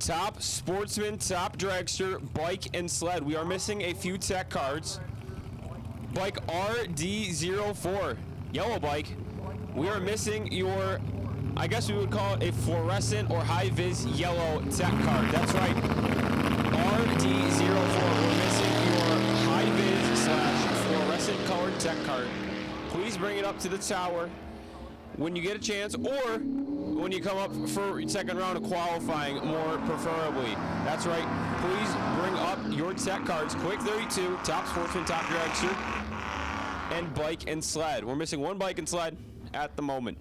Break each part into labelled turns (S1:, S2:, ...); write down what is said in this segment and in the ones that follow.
S1: Top sportsman, top dragster, bike, and sled. We are missing a few tech cards. Bike RD04, yellow bike. We are missing your, I guess we would call it a fluorescent or high-vis yellow tech card. That's right. RD04. We're missing your high-vis / fluorescent colored tech card. Please bring it up to the tower when you get a chance, or when you come up for your second round of qualifying, more preferably. That's right. Please bring up your tech cards. Quick 32, top sportsman, top dragster, and bike and sled. We're missing one bike and sled at the moment.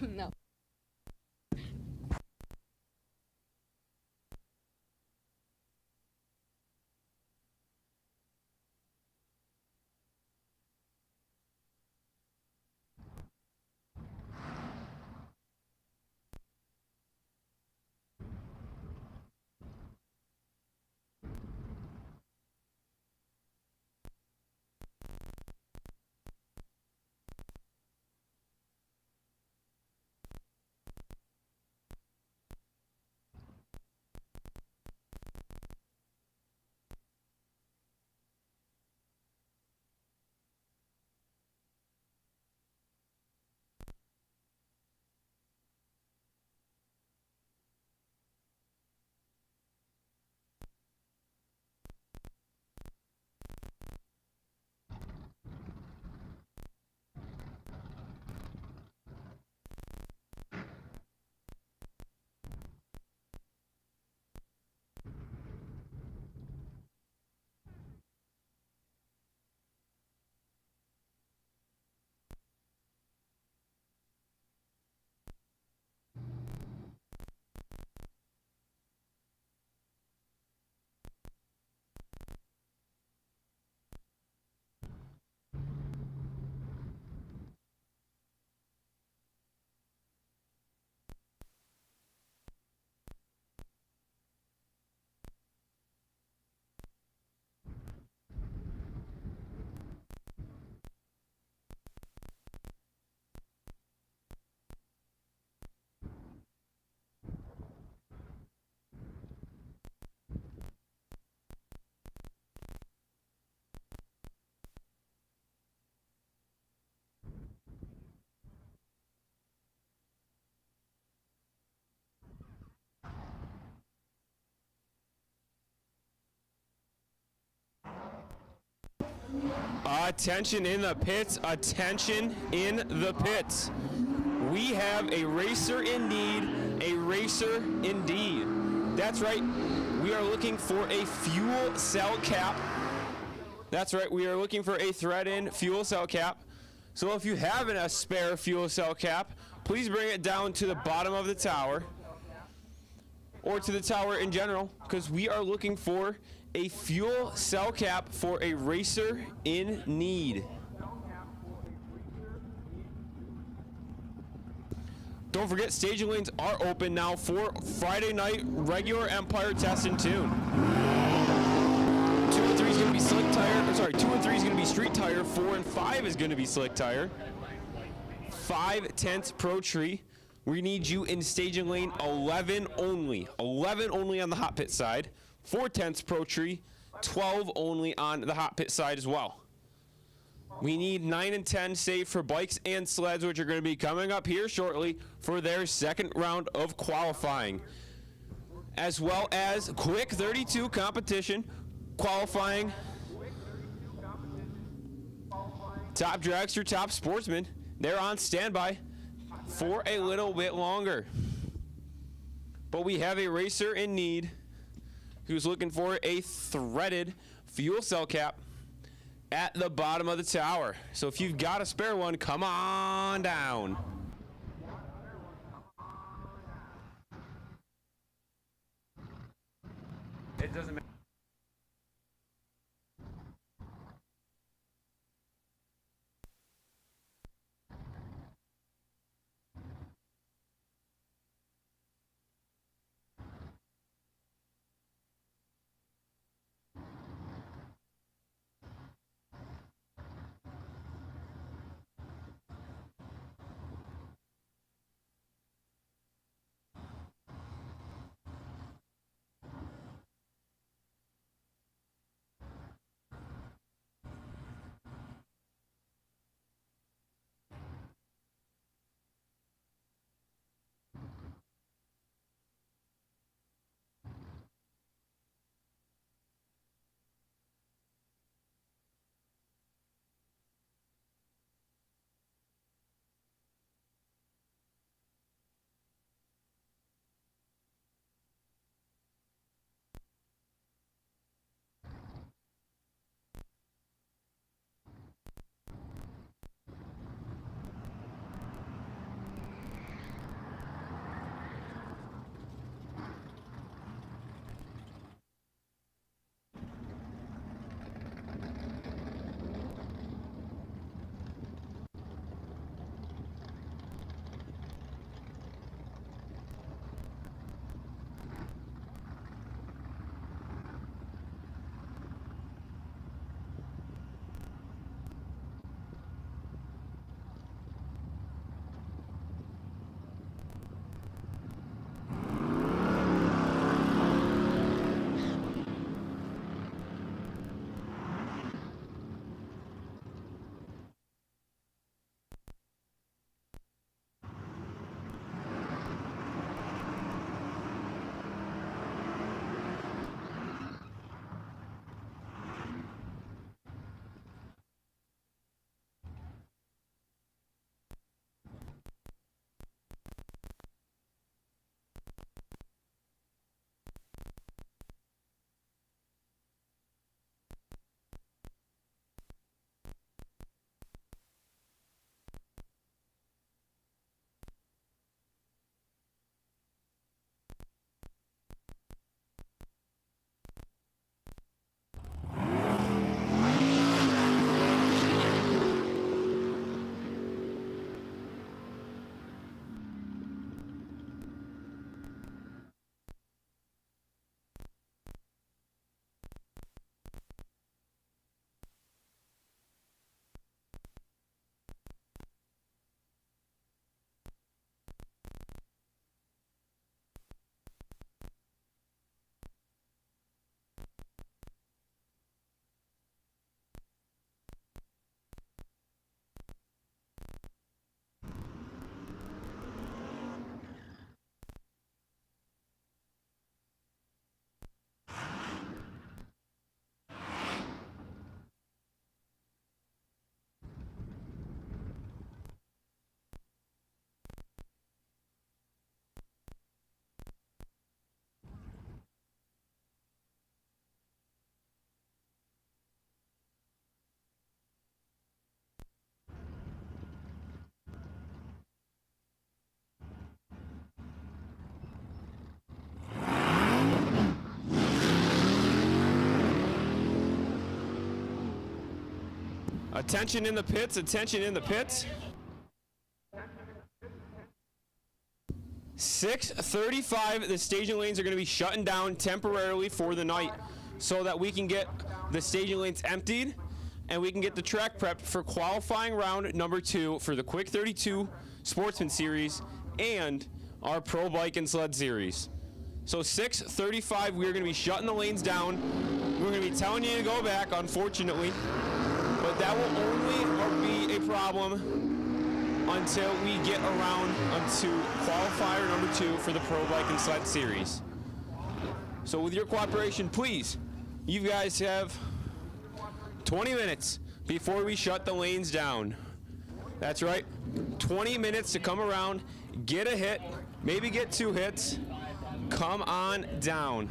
S2: No.
S1: Attention in the pits, attention in the pits. We have a racer in need, a racer indeed. That's right, we are looking for a fuel cell cap. That's right, we are looking for a thread-in fuel cell cap. So if you have a spare fuel cell cap, please bring it down to the bottom of the tower, or to the tower in general, because we are looking for a fuel cell cap for a racer in need. Don't forget, staging lanes are open now for Friday night regular Empire Test and Tune. 2 and 3 is going to be slick tire. I'm sorry, 2 and 3 is going to be street tire. 4 and 5 is going to be slick tire. 5 tenths Pro Tree. We need you in staging lane 11 only. 11 only on the hot pit side. 4 tenths Pro Tree. 12 only on the hot pit side as well. We need 9 and 10 saved for bikes and sleds, which are going to be coming up here shortly for their second round of qualifying. as well as quick 32 competition qualifying. Top dragster, top sportsman, they're on standby for a little bit longer. But we have a racer in need who's looking for a threaded fuel cell cap at the bottom of the tower. So if you've got a spare one, come on down. It doesn't matter. Attention in the pits, attention in the pits. 6:35, the staging lanes are going to be shutting down temporarily for the night so that we can get the staging lanes emptied and we can get the track prepped for qualifying round number 2 for the Quick 32 Sportsman Series and our Pro Bike and Sled Series. So 6:35, we're going to be shutting the lanes down. We're going to be telling you to go back, unfortunately, but that will only be a problem until we get around onto qualifier number 2 for the Pro Bike and Sled Series. So with your cooperation, please, you guys have 20 minutes before we shut the lanes down. That's right, 20 minutes to come around, get a hit, maybe get 2 hits, come on down.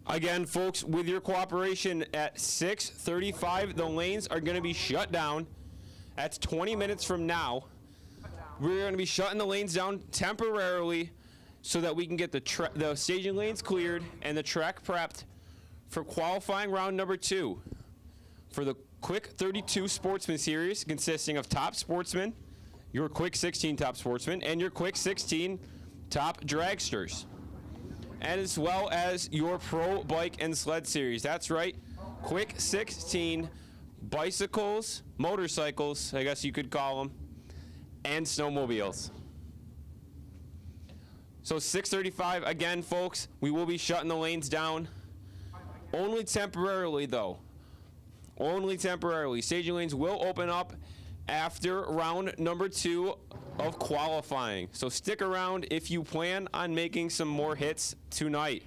S1: Again, folks, with your cooperation at 6:35, the lanes are going to be shut down. That's 20 minutes from now. We're going to be shutting the lanes down temporarily so that we can get the staging lanes cleared and the track prepped for qualifying round number 2 for the Quick 32 Sportsman Series, consisting of Top Sportsman, your Quick 16 Top Sportsman, and your Quick 16 Top Dragsters, and as well as your Pro Bike and Sled Series. That's right, Quick 16 bicycles, motorcycles, I guess you could call them, and snowmobiles. So 6:35, again, folks, we will be shutting the lanes down. Only temporarily, though. Only temporarily. Staging lanes will open up after round number 2 of qualifying. So stick around if you plan on making some more hits tonight.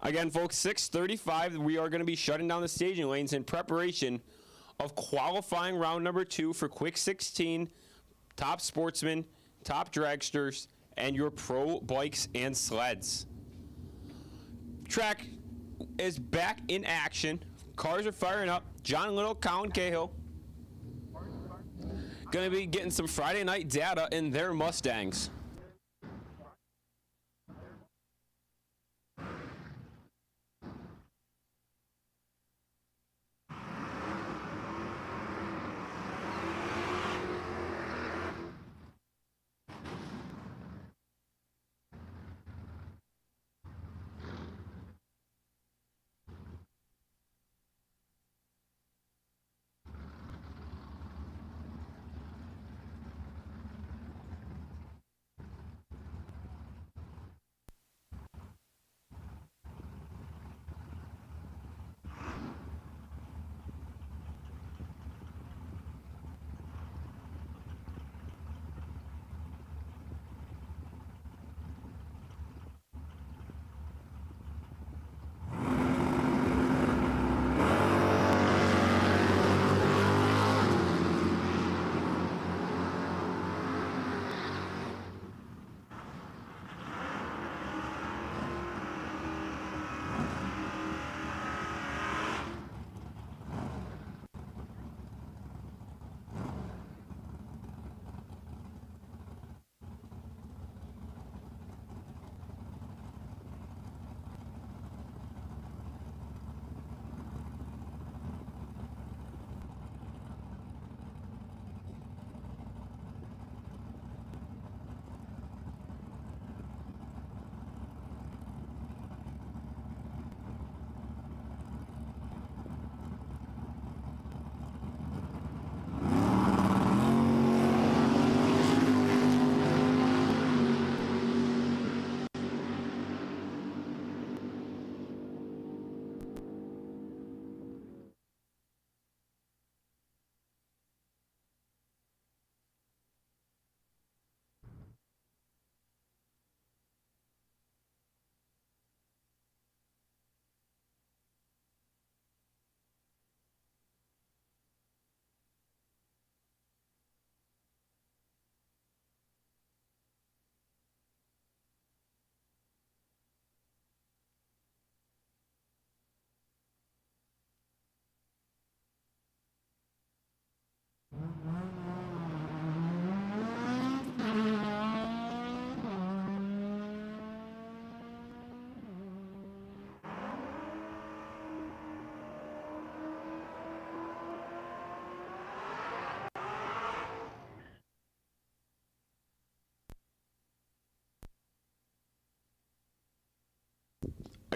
S1: Again, folks, 6:35, we are going to be shutting down the staging lanes in preparation of qualifying round number 2 for Quick 16, top sportsmen, top dragsters, and your pro bikes and sleds. Track is back in action. Cars are firing up. John Little, Colin Cahill. Going to be getting some Friday night data in their Mustangs.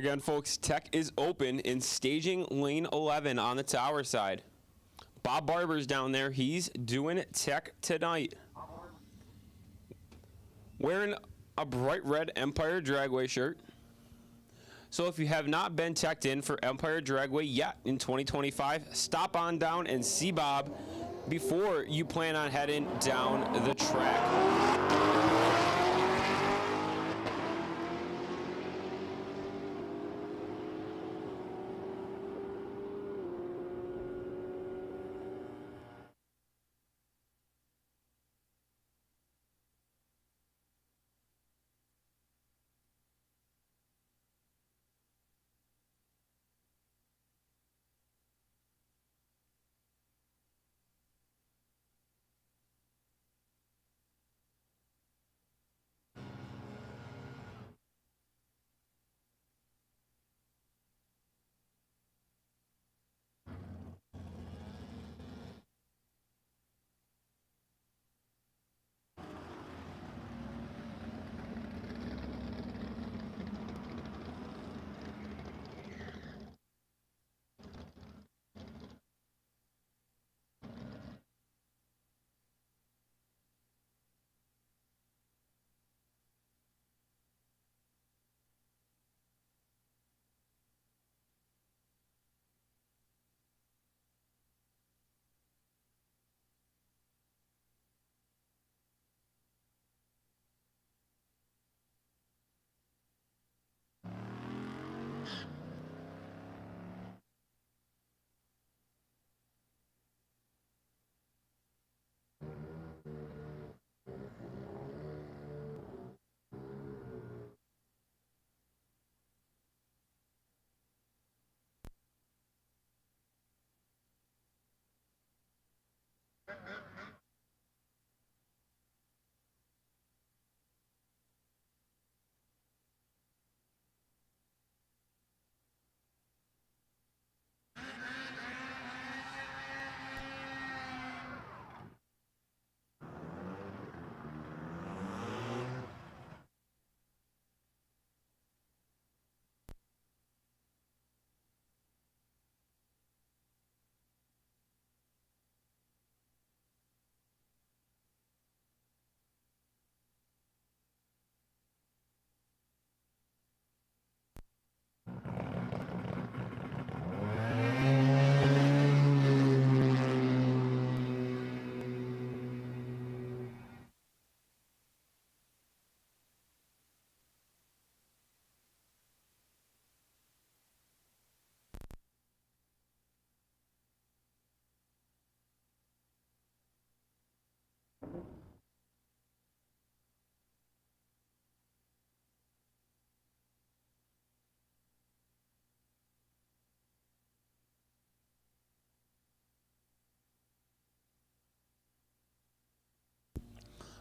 S1: Again, folks, tech is open in staging lane 11 on the tower side. Bob Barber's down there. He's doing tech tonight. Wearing a bright red Empire Dragway shirt. So if you have not been teched in for Empire Dragway yet in 2025, stop on down and see Bob before you plan on heading down the track.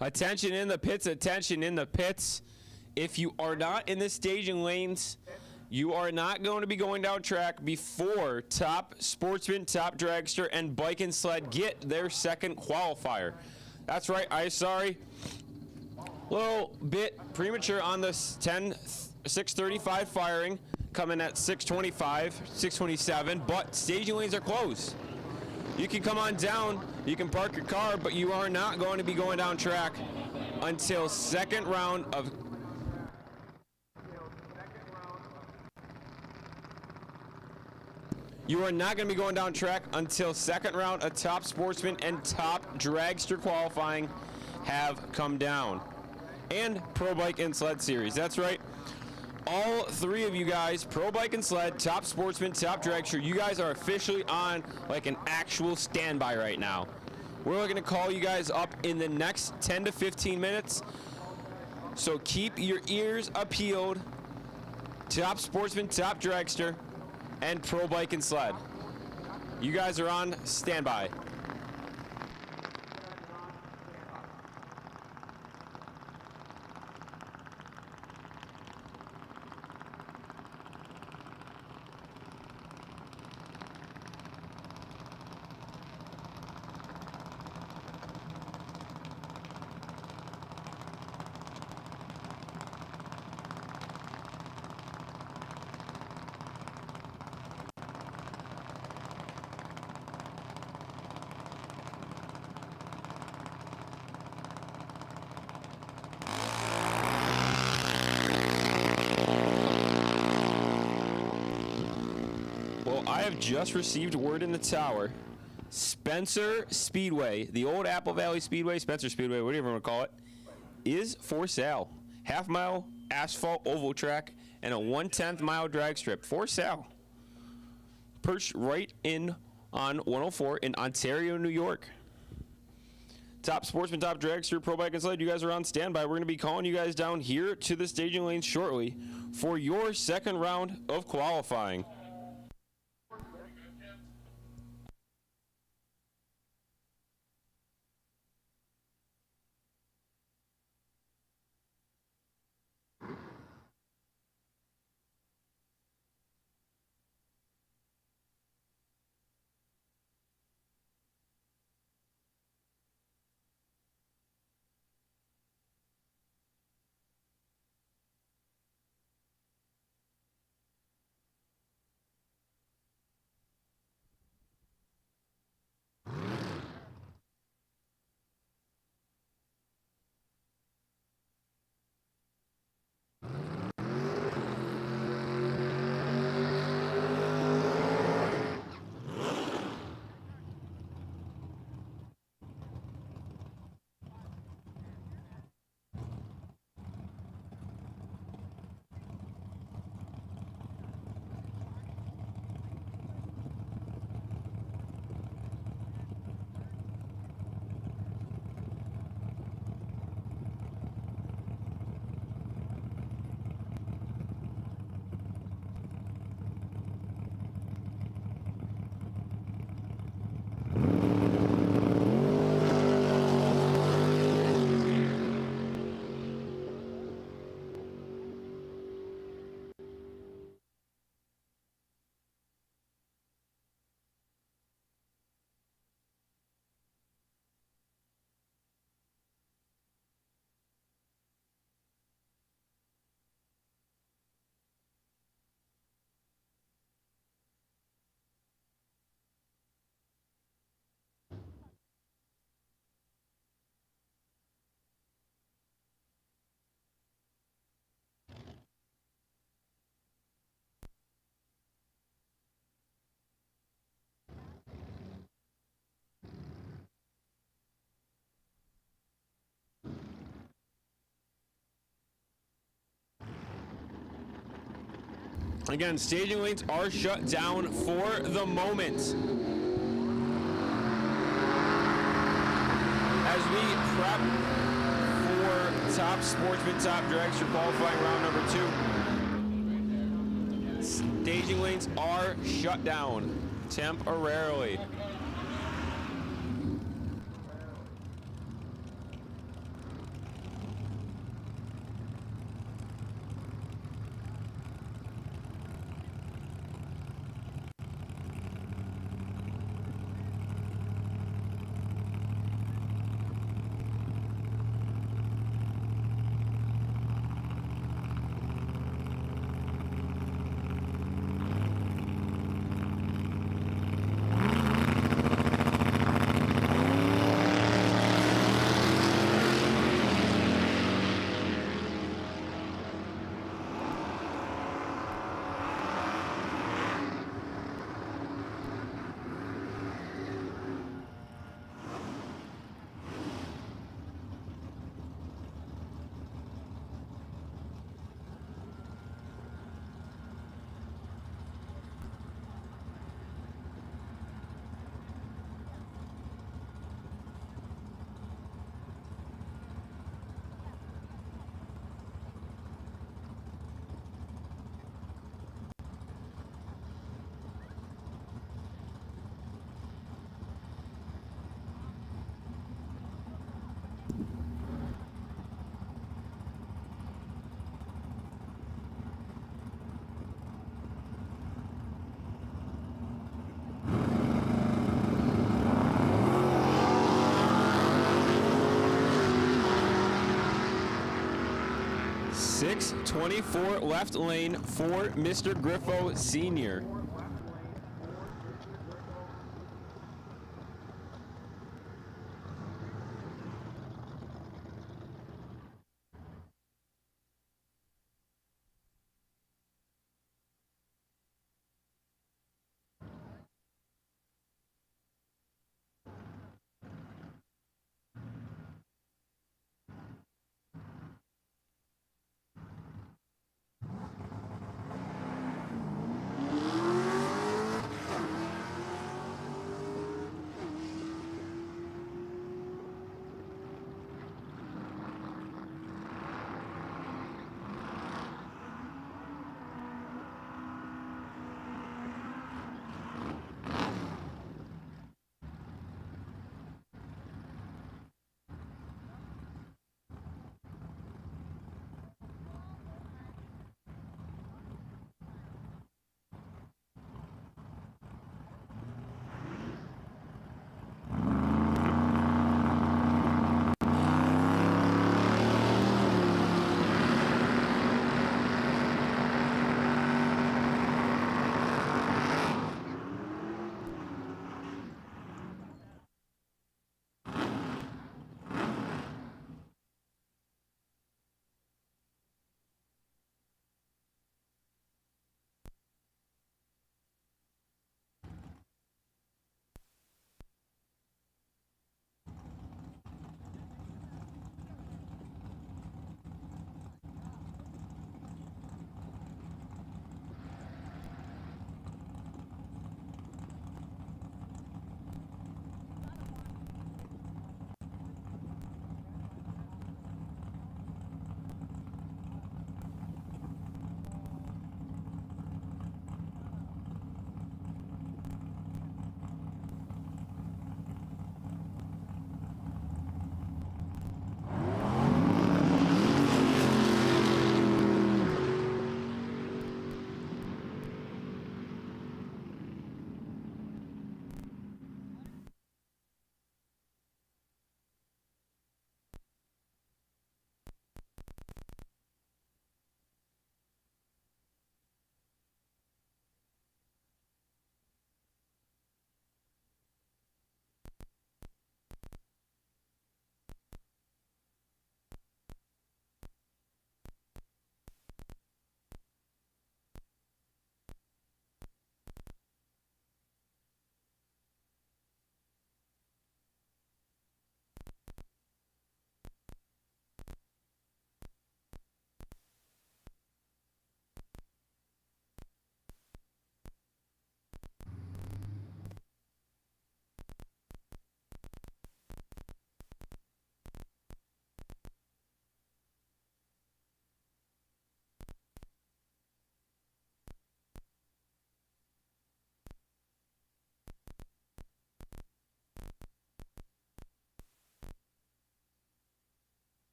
S1: Attention in the pits, attention in the pits. If you are not in the staging lanes, you are not going to be going down track before Top Sportsman, Top Dragster, and Bike and Sled get their second qualifier. That's right, I'm sorry. Little bit premature on the 6:35 firing, coming at 6:25, 6:27, but staging lanes are closed. You can come on down, you can park your car, but you are not going to be going down track until second round of You are not going to be going down track until second round of Top Sportsman and Top Dragster qualifying have come down. And Pro Bike and Sled Series. That's right. All three of you guys, Pro Bike and Sled, Top Sportsman, Top Dragster, you guys are officially on like an actual standby right now. We're going to call you guys up in the next 10 to 15 minutes. So keep your ears peeled. Top Sportsman, Top Dragster, and Pro Bike and Sled. You guys are on standby. I have just received word in the tower. Spencer Speedway, the old Apple Valley Speedway, Spencer Speedway, whatever you want to call it, is for sale. Half-mile asphalt oval track and a 1/10 mile drag strip for sale. Perched right in on 104 in Ontario, New York. Top Sportsman, Top Dragster, Pro Bike and Sled, you guys are on standby. We're going to be calling you guys down here to the staging lanes shortly for your second round of qualifying. Again, staging lanes are shut down for the moment. As we prep for Top Sportsman, Top Dragster qualifying round number 2, staging lanes are shut down temporarily. .624 left lane for Mr. Griffo Sr.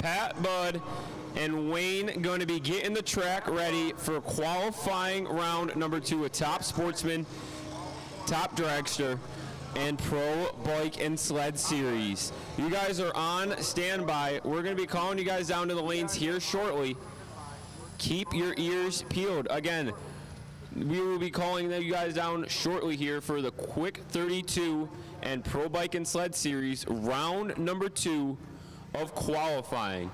S1: Pat, Bud, and Wayne going to be getting the track ready for qualifying round number 2 with Top Sportsman, Top Dragster, and Pro Bike and Sled Series. You guys are on standby. We're going to be calling you guys down to the lanes here shortly. Keep your ears peeled. Again, we will be calling you guys down shortly here for the Quick 32 and Pro Bike and Sled Series, round number 2 of qualifying.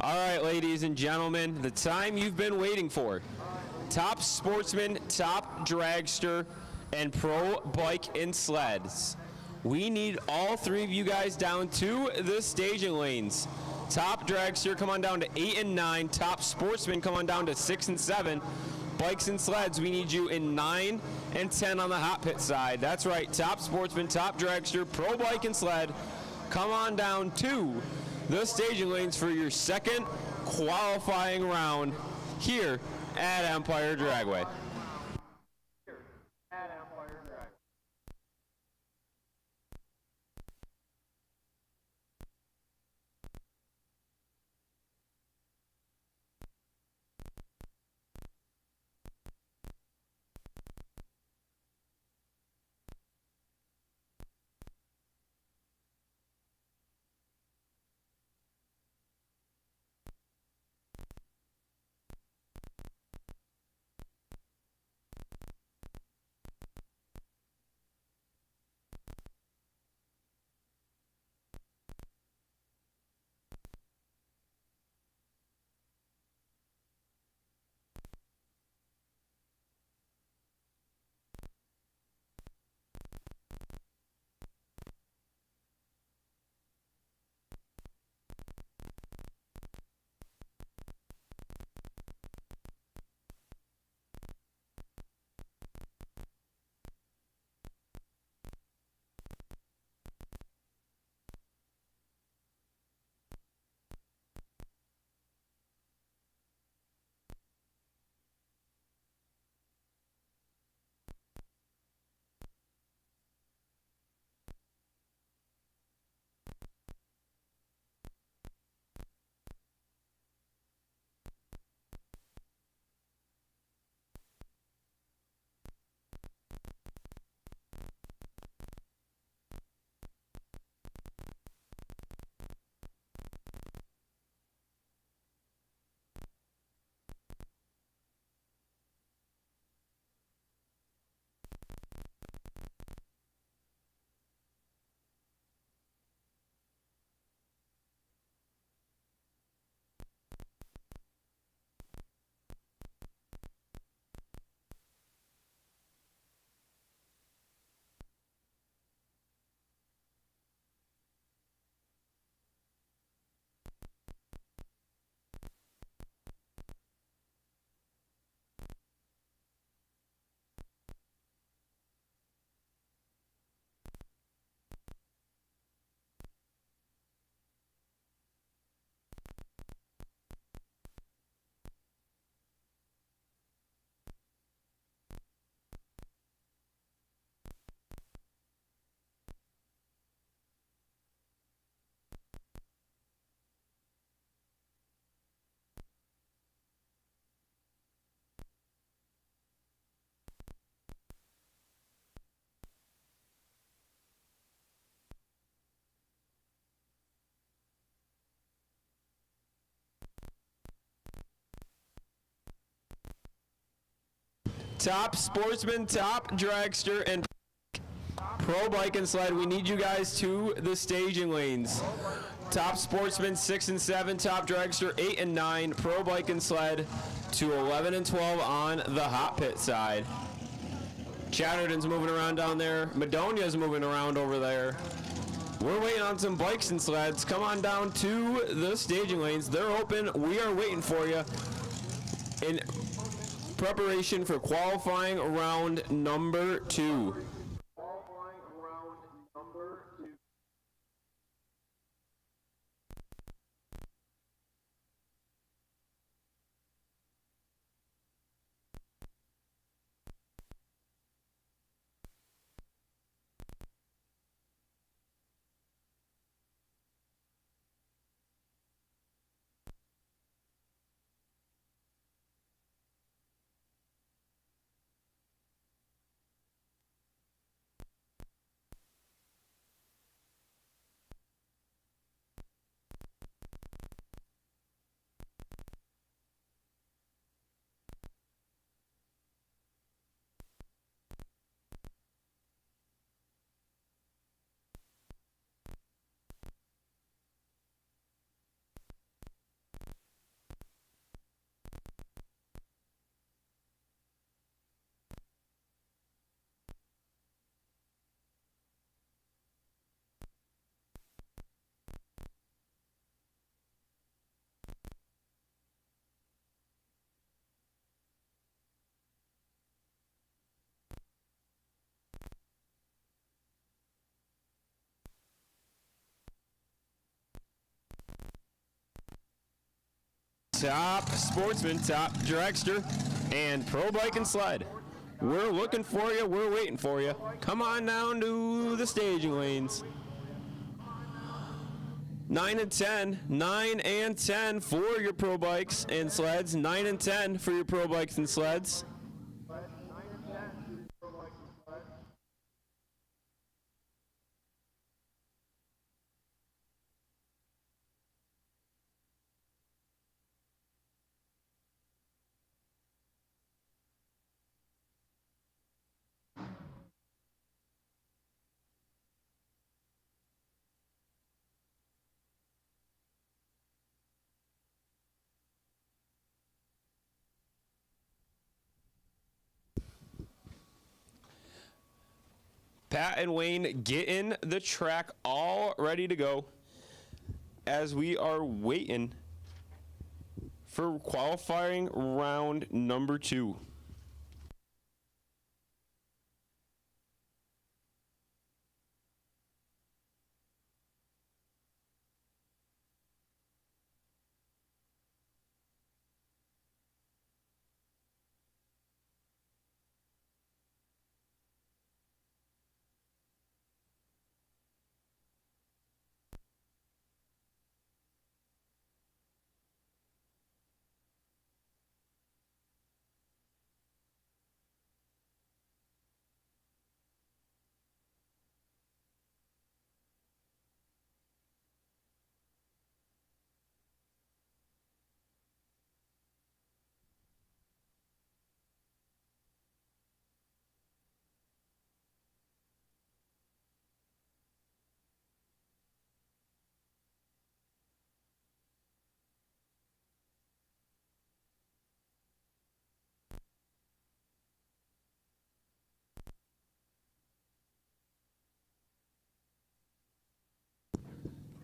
S1: All right, ladies and gentlemen, the time you've been waiting for. Top sportsman, top dragster, and pro bike and sleds. We need all three of you guys down to the staging lanes. Top dragster, come on down to 8 and 9. Top sportsman, come on down to 6 and 7. Bikes and sleds, we need you in 9 and 10 on the hot pit side. That's right, top sportsman, top dragster, pro bike and sled, come on down to the staging lanes for your second qualifying round here at Empire Dragway. Top sportsman, top dragster, and pro bike and sled, we need you guys to the staging lanes. Top sportsman 6 and 7, top dragster 8 and 9, pro bike and sled to 11 and 12 on the hot pit side. Chatterton's moving around down there. Madonia's moving around over there. We're waiting on some bikes and sleds. Come on down to the staging lanes. They're open. We are waiting for you in preparation for qualifying round number 2. Top Sportsman, Top Dragster, and Pro Bike and Sled. We're looking for you. We're waiting for you. Come on down to the staging lanes. 9 and 10. 9 and 10 for your Pro Bikes and Sleds. 9 and 10 for your Pro Bikes and Sleds. Pat and Wayne getting the track all ready to go as we are waiting for qualifying round number 2.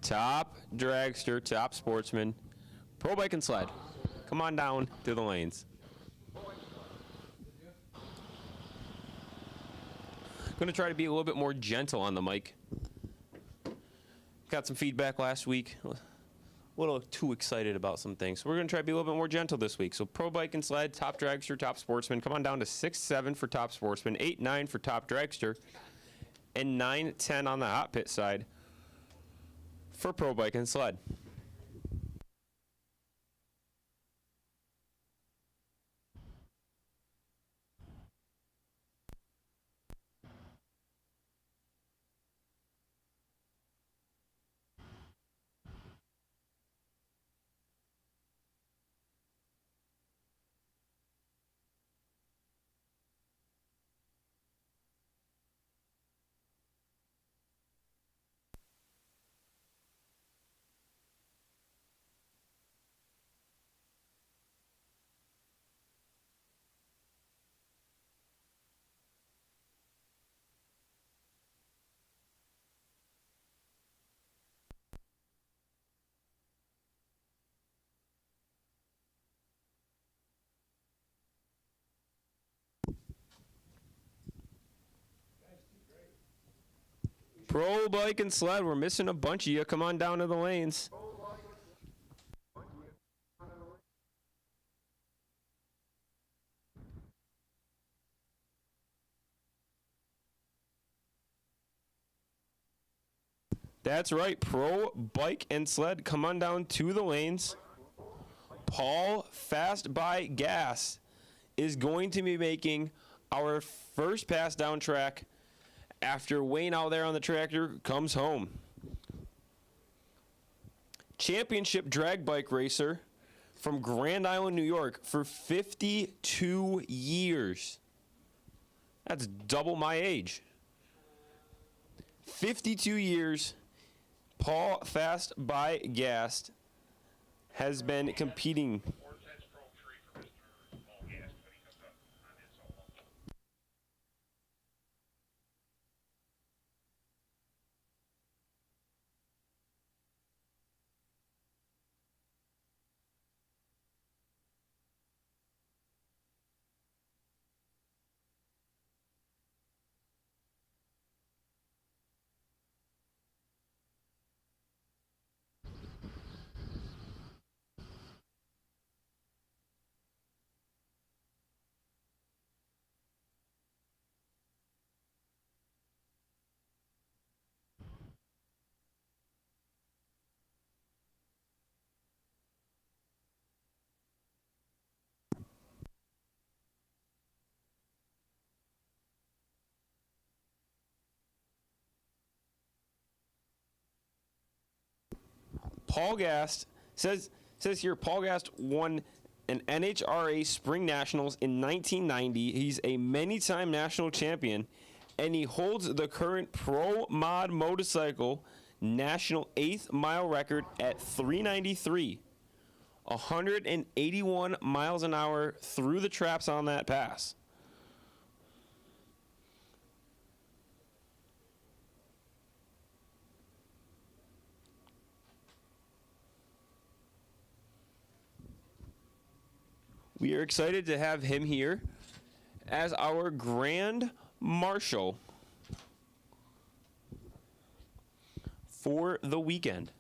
S1: Top Dragster, Top Sportsman, Pro Bike and Sled. Come on down to the lanes. Going to try to be a little bit more gentle on the mic. Got some feedback last week. A little too excited about some things. So we're going to try to be a little bit more gentle this week. So Pro Bike and Sled, Top Dragster, Top Sportsman. Come on down to 6-7 for Top Sportsman, 8-9 for Top Dragster, and 9-10 on the hot pit side for Pro Bike and Sled. Pro Bike and Sled, we're missing a bunch of you. Come on down to the lanes. That's right, Pro Bike and Sled. Come on down to the lanes. Paul Fast by Gas is going to be making our first pass down track after Wayne out there on the tractor comes home. Championship drag bike racer from Grand Island, New York for 52 years. That's double my age. 52 years. Paul Fast by Gas has been competing. Paul Gast says here Paul Gast won an NHRA Spring Nationals in 1990. He's a many-time national champion, and he holds the current Pro Mod Motorcycle national 8th mile record at 393. 181 miles an hour through the traps on that pass. We are excited to have him here as our Grand Marshal for the weekend.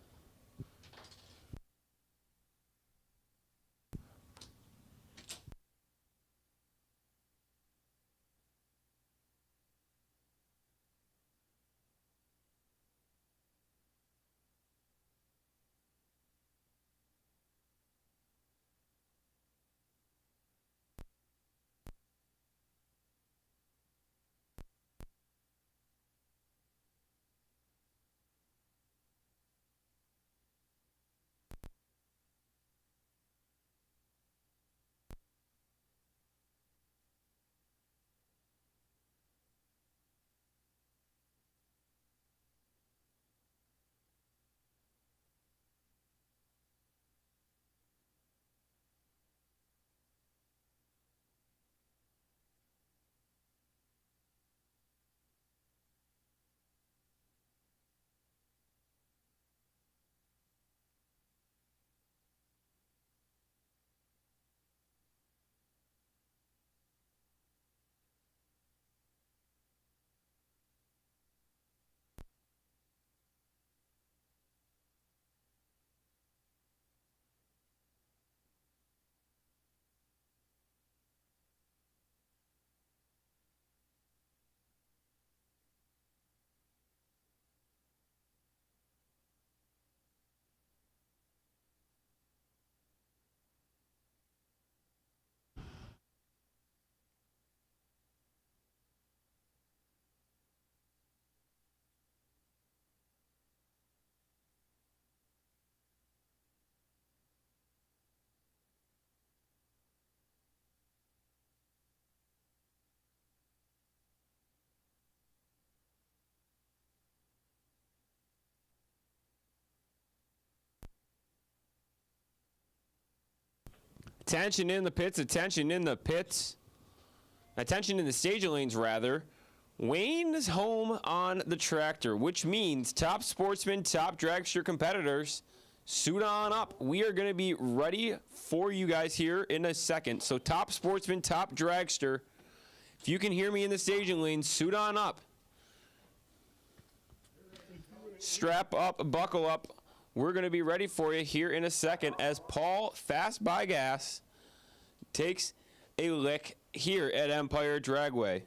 S1: Attention in the pits, attention in the pits. Attention in the stage lanes, rather. Wayne is home on the tractor, which means top sportsman, top dragster competitors, suit on up. We are going to be ready for you guys here in a second. So top sportsman, top dragster, if you can hear me in the staging lane, suit on up. Strap up, buckle up. We're going to be ready for you here in a second as Paul Fast by Gas takes a lick here at Empire Dragway.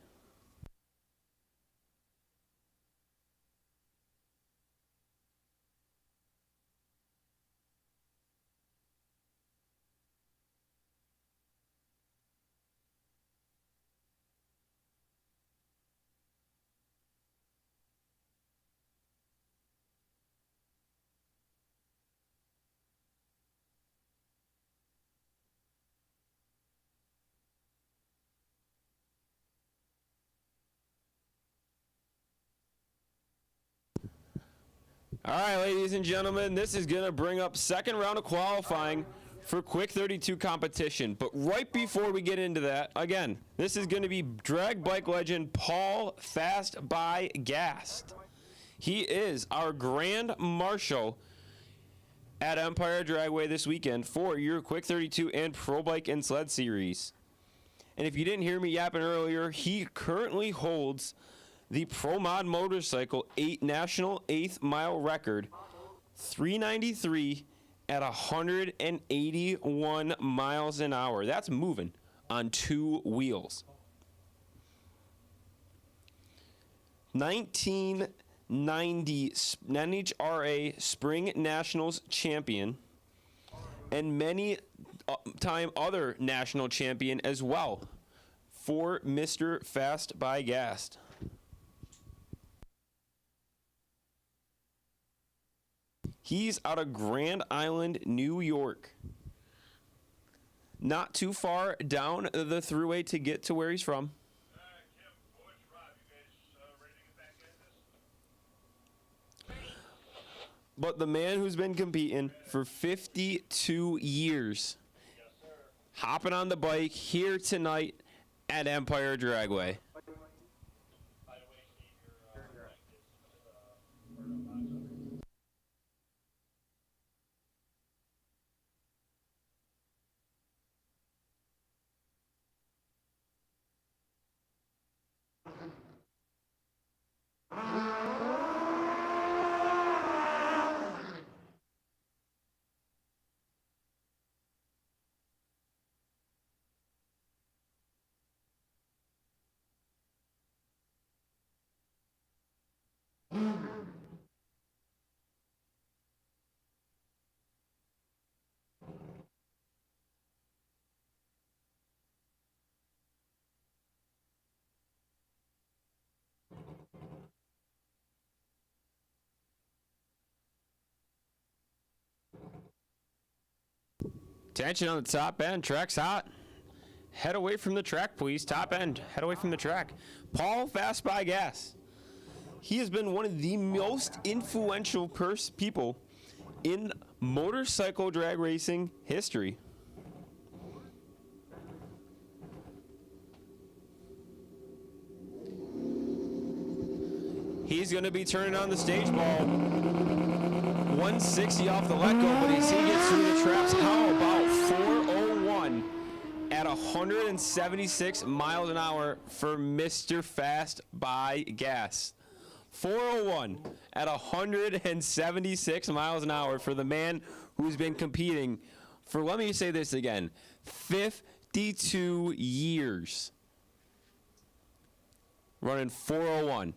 S1: All right, ladies and gentlemen, this is going to bring up second round of qualifying for Quick 32 competition. But right before we get into that, again, this is going to be drag bike legend Paul Fast by Gas. He is our Grand Marshal at Empire Dragway this weekend for your Quick 32 and Pro Bike and Sled series. And if you didn't hear me yapping earlier, he currently holds the Pro Mod Motorcycle national 8th mile record, 393 at 181 miles an hour. That's moving on two wheels. 1990 NHRA Spring Nationals champion and many time other national champion as well for Mr. Fast by Gas. He's out of Grand Island, New York. Not too far down the thruway to get to where he's from. But the man who's been competing for 52 years, hopping on the bike here tonight at Empire Dragway. Tension on the top end. Track's hot. Head away from the track, please. Top end. Head away from the track. Paul Fast by Gas. He has been one of the most influential people in motorcycle drag racing history. He's going to be turning on the stage ball. 160 off the let go, but as he gets through the traps, how about 401 at 176 miles an hour for Mr. Fast by Gas. 401 at 176 miles an hour for the man who's been competing for, let me say this again, 52 years. Running 401.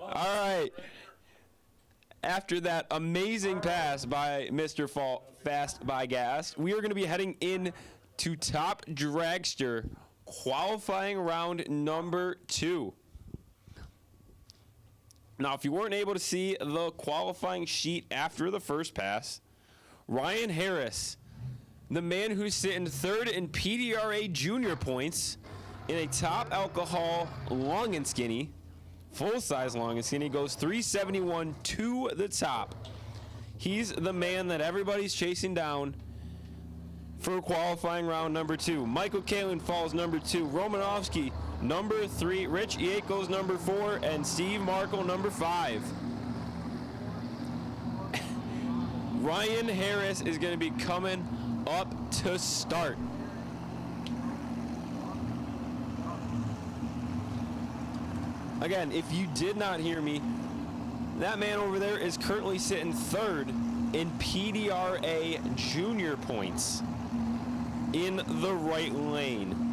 S1: All right. After that amazing pass by Mr. Fast by Gas, we are going to be heading in to Top Dragster qualifying round number 2. Now, if you weren't able to see the qualifying sheet after the first pass, Ryan Harris, the man who's sitting third in PDRA junior points in a top alcohol long and skinny, full-size long and skinny, goes 371 to the top. He's the man that everybody's chasing down for qualifying round number 2. Michael Kalin falls number 2. Romanovsky number 3. Rich Iacos number 4. And Steve Markle number 5. Ryan Harris is going to be coming up to start. Again, if you did not hear me, that man over there is currently sitting third in PDRA junior points in the right lane.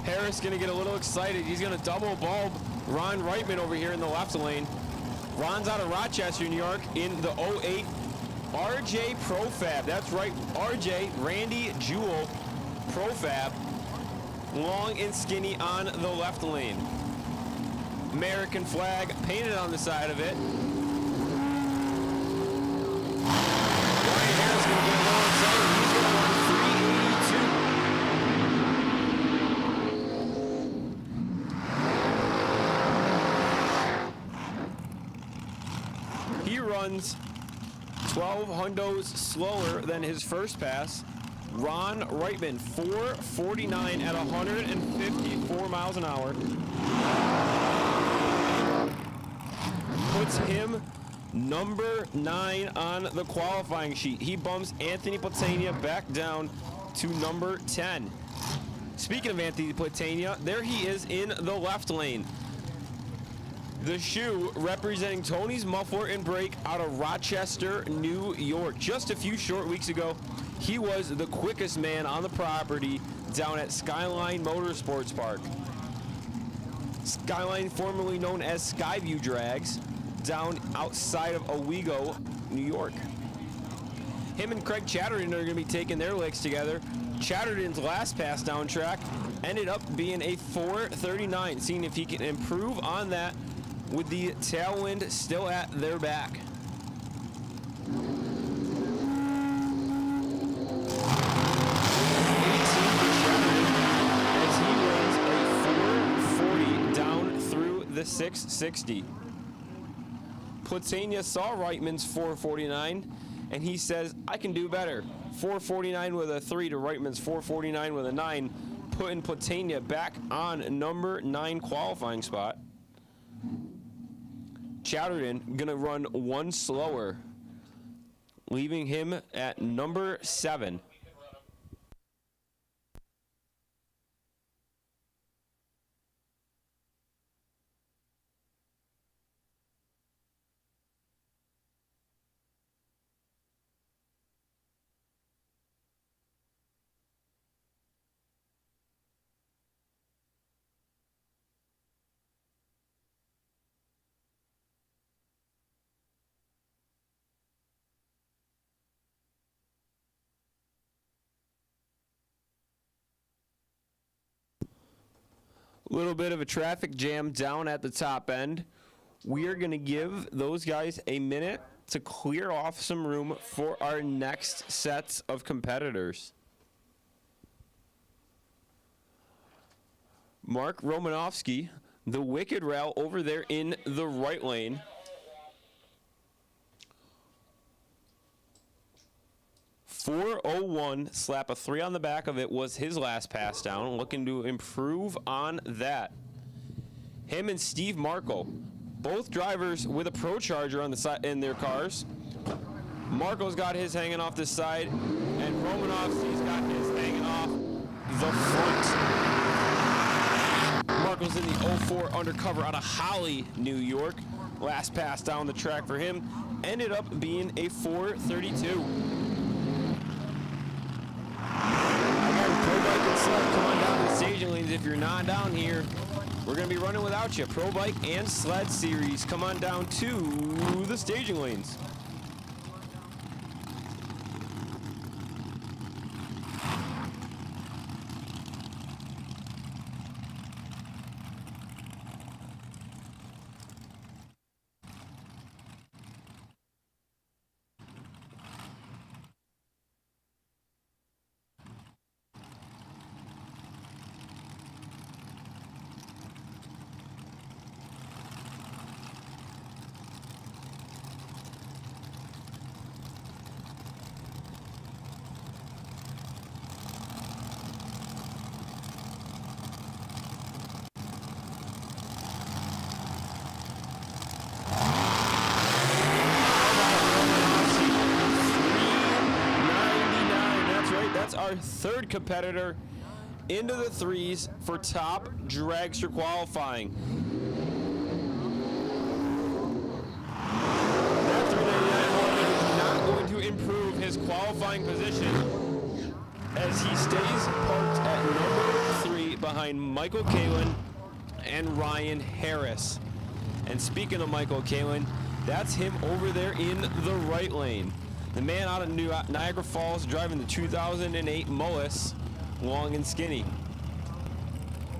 S1: Harris going to get a little excited. He's going to double bulb Ron Reitman over here in the left lane. Ron's out of Rochester, New York in the 08 RJ Profab. That's right, RJ, Randy Jewell Profab. Long and skinny on the left lane. American flag painted on the side of it. Ryan Harris going to get a little excited. He's going to run 382. He runs 12 hundos slower than his first pass. Ron Reitman, 4:49 at 154 miles an hour. Puts him number 9 on the qualifying sheet. He bumps Anthony Platania back down to number 10. Speaking of Anthony Platania, there he is in the left lane. The shoe representing Tony's Muffler and Brake out of Rochester, New York. Just a few short weeks ago, he was the quickest man on the property down at Skyline Motorsports Park. Skyline, formerly known as Skyview Drags, down outside of Owego, New York. Him and Craig Chatterton are going to be taking their legs together. Chatterton's last pass down track ended up being a 4:39, seeing if he can improve on that with the tailwind still at their back. As he runs a 4:40 down through the 660. Platania saw Reitman's 4:49, and he says, I can do better. 4:49 with a 3 to Reitman's 4:49 with a 9, putting Platania back on number 9 qualifying spot. Chatterton gonna run 1 slower, leaving him at number 7. Little bit of a traffic jam down at the top end. We are going to give those guys a minute to clear off some room for our next sets of competitors. Mark Romanowski, the Wicked Rail over there in the right lane. 4:01, slap a 3 on the back of it was his last pass down, looking to improve on that. Him and Steve Markle, both drivers with a Pro Charger on the side in their cars. Marco's got his hanging off the side, and Romanovski's got his hanging off the front. Marco's in the 04 undercover out of Holly, New York. Last pass down the track for him ended up being a 4:32. Come on down to the staging lanes. If you're not down here, we're going to be running without you. Pro Bike and Sled Series, come on down to the staging lanes. Our third competitor into the 3s for top dragster qualifying. That 399 is not going to improve his qualifying position as he stays parked at number 3 behind Michael Kalin and Ryan Harris. And speaking of Michael Kalin, That's him over there in the right lane. The man out of Niagara Falls driving the 2008 Mullis, long and skinny.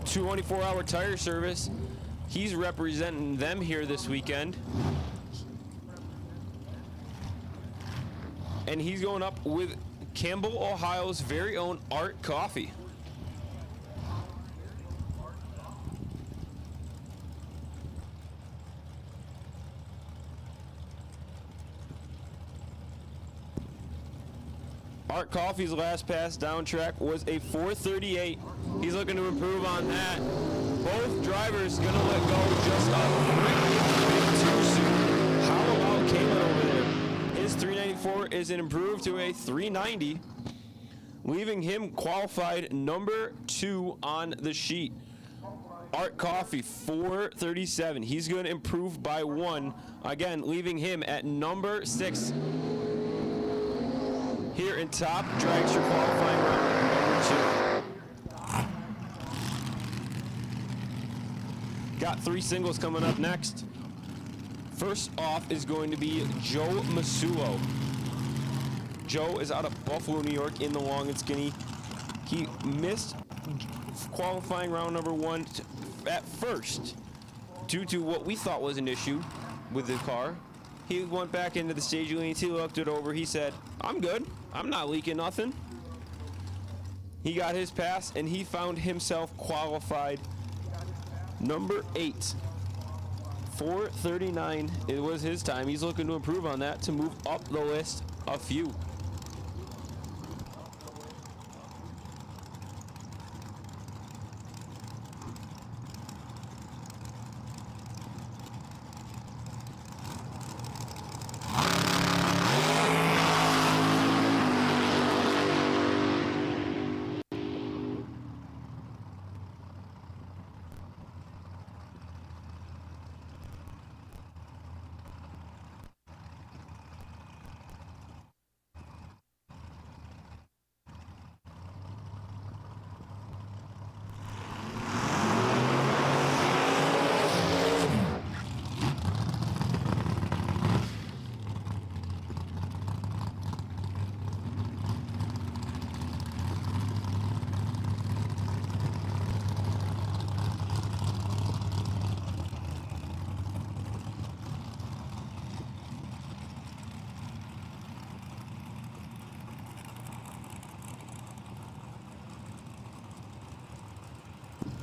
S1: 24-hour tire service. He's representing them here this weekend. And he's going up with Campbell, Ohio's very own Art Coffee. Art Coffee's last pass down track was a 4:38. He's looking to improve on that. Both drivers gonna let go just a bit too soon. How about Caleb over there? His 394 is improved to a 390, leaving him qualified number 2 on the sheet. Art Coffee 4:37. He's going to improve by 1, again leaving him at number 6. Here in top dragster qualifying round number 2. Got 3 singles coming up next. First off is going to be Joe Masulo. Joe is out of Buffalo, New York in the long and skinny. He missed qualifying round number 1 at first due to what we thought was an issue with the car. He went back into the staging lanes. He looked it over. He said, I'm good. I'm not leaking nothing. He got his pass, and he found himself qualified number 8. 4:39. It was his time. He's looking to improve on that to move up the list a few.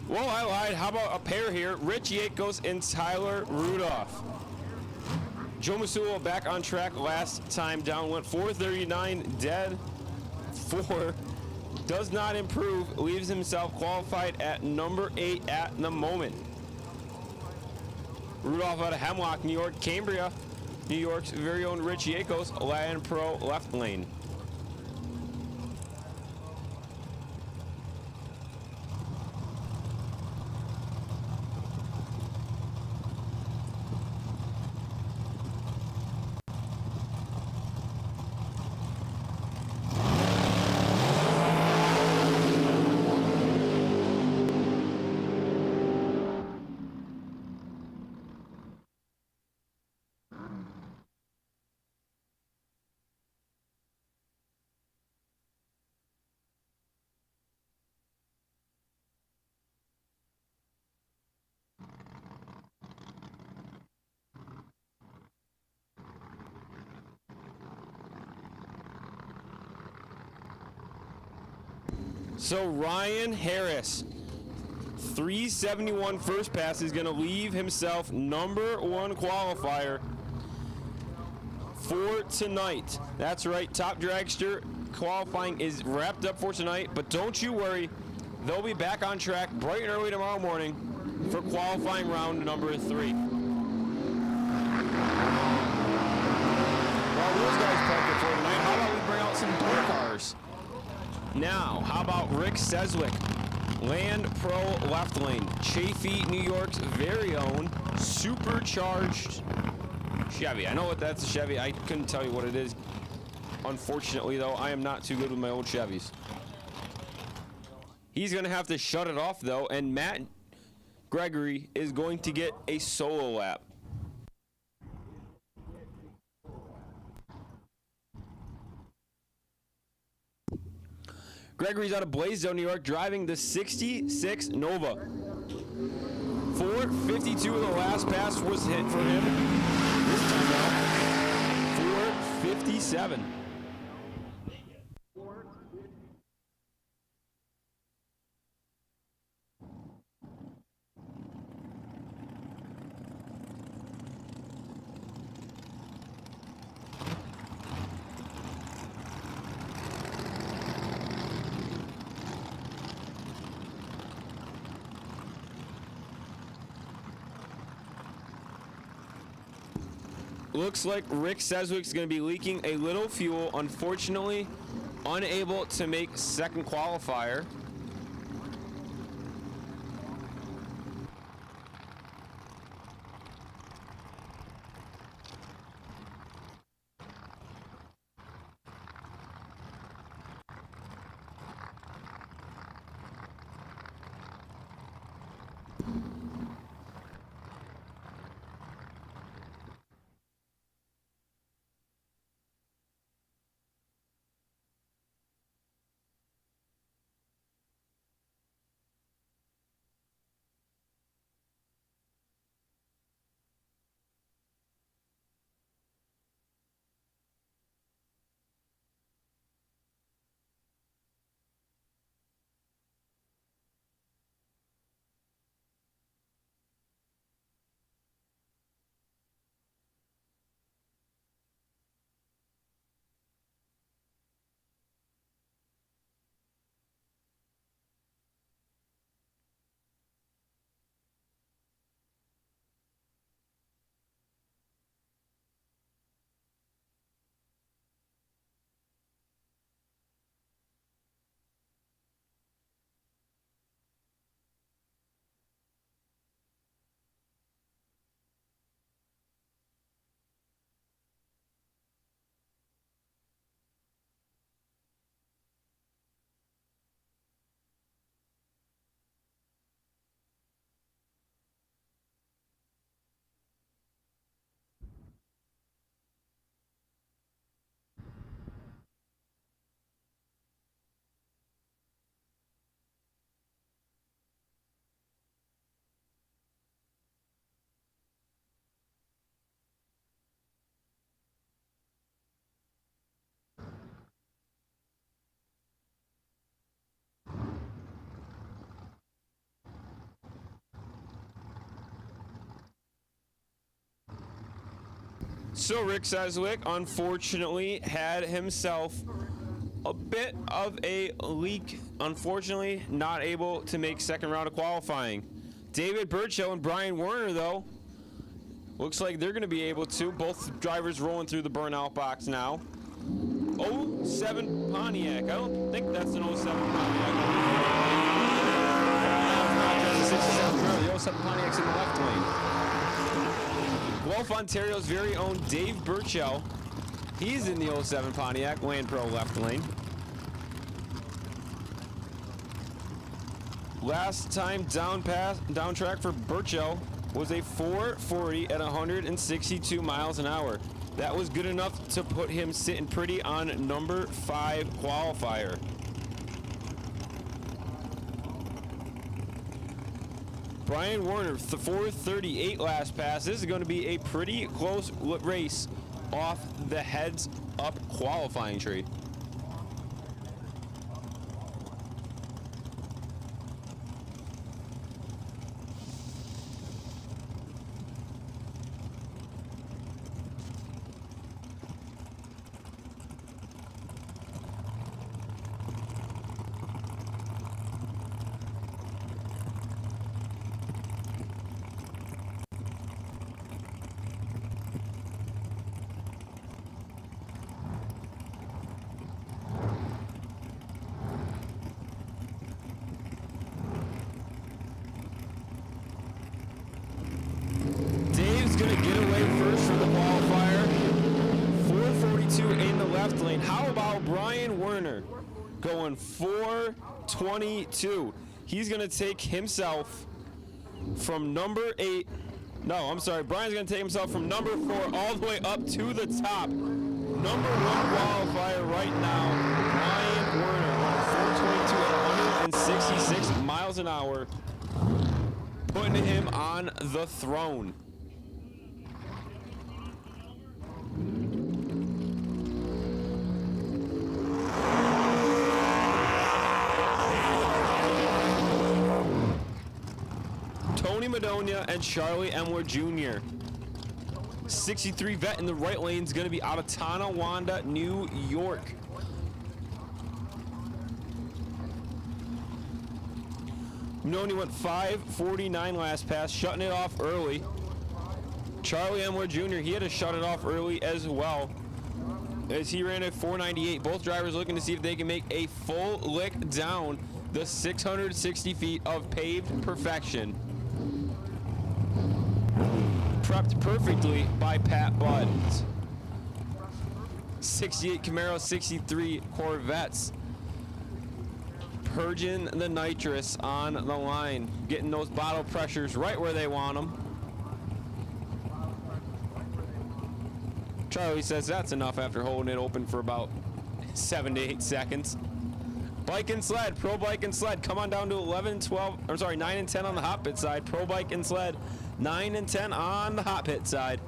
S1: Whoa, I lied. How about a pair here? Rich Yakos and Tyler Rudolph. Joe Masulo back on track last time down. Went 4:39 dead. 4. Does not improve. Leaves himself qualified at number 8 at the moment. Rudolph out of Hemlock, New York. Cambria, New York's very own Rich Yakos. Land Pro left lane. So Ryan Harris, 371 first pass, is going to leave himself number 1 qualifier for tonight. That's right, top dragster qualifying is wrapped up for tonight, but don't you worry, they'll be back on track bright and early tomorrow morning for qualifying round number 3. Well, those guys parked it for tonight. How about we bring out some door cars? Now, how about Rick Seswick, Land Pro left lane, Chaffee, New York's very own supercharged Chevy. I know what that's a Chevy. I couldn't tell you what it is. Unfortunately, though, I am not too good with my old Chevys. He's going to have to shut it off, though, and Matt Gregory is going to get a solo lap. Gregory's out of Blaisdell, New York, driving the 66 Nova. 4:52 the last pass was hit for him. This time out, 4:57. Looks like Rick Sedgwick's going to be leaking a little fuel. Unfortunately, unable to make second qualifier. So Rick Sedgwick unfortunately had himself a bit of a leak. Unfortunately, not able to make second round of qualifying. David Burchill and Brian Werner, though, looks like they're going to be able to. Both drivers rolling through the burnout box now. 07 Pontiac. I don't think that's an 07 Pontiac. The 07 Pontiac's in the left lane. Guelph, Ontario's very own Dave Burchell. He's in the 07 Pontiac, Land Pro left lane. Last time down track for Burchell was a 440 at 162 miles an hour. That was good enough to put him sitting pretty on number 5 qualifier. Brian Werner, the 438 last pass. This is going to be a pretty close race off the heads up qualifying tree. Going to get away first for the qualifier. 442 in the left lane. How about Brian Werner going 422? He's going to take himself from number 8. No, I'm sorry. Brian's going to take himself from number 4 all the way up to the top. Number 1 qualifier right now, Brian Werner on 422. miles an hour, putting him on the throne. Tony Madonia and Charlie Emler Jr. 63 vet in the right lane is going to be out of Tonawanda, New York. Madonia went 5:49 last pass, shutting it off early. Charlie Emler Jr., he had to shut it off early as well, as he ran a 4:98. Both drivers looking to see if they can make a full lick down the 660 feet of paved perfection. Prepped perfectly by Pat Budd. 68 Camaro, 63 Corvettes. Purging the nitrous on the line, getting those bottle pressures right where they want them. Charlie says that's enough after holding it open for about 7 to 8 seconds. Bike and sled, pro bike and sled, come on down to 11, 12, or sorry, 9 and 10 on the hot pit side. Pro bike and sled, 9 and 10 on the hot pit side.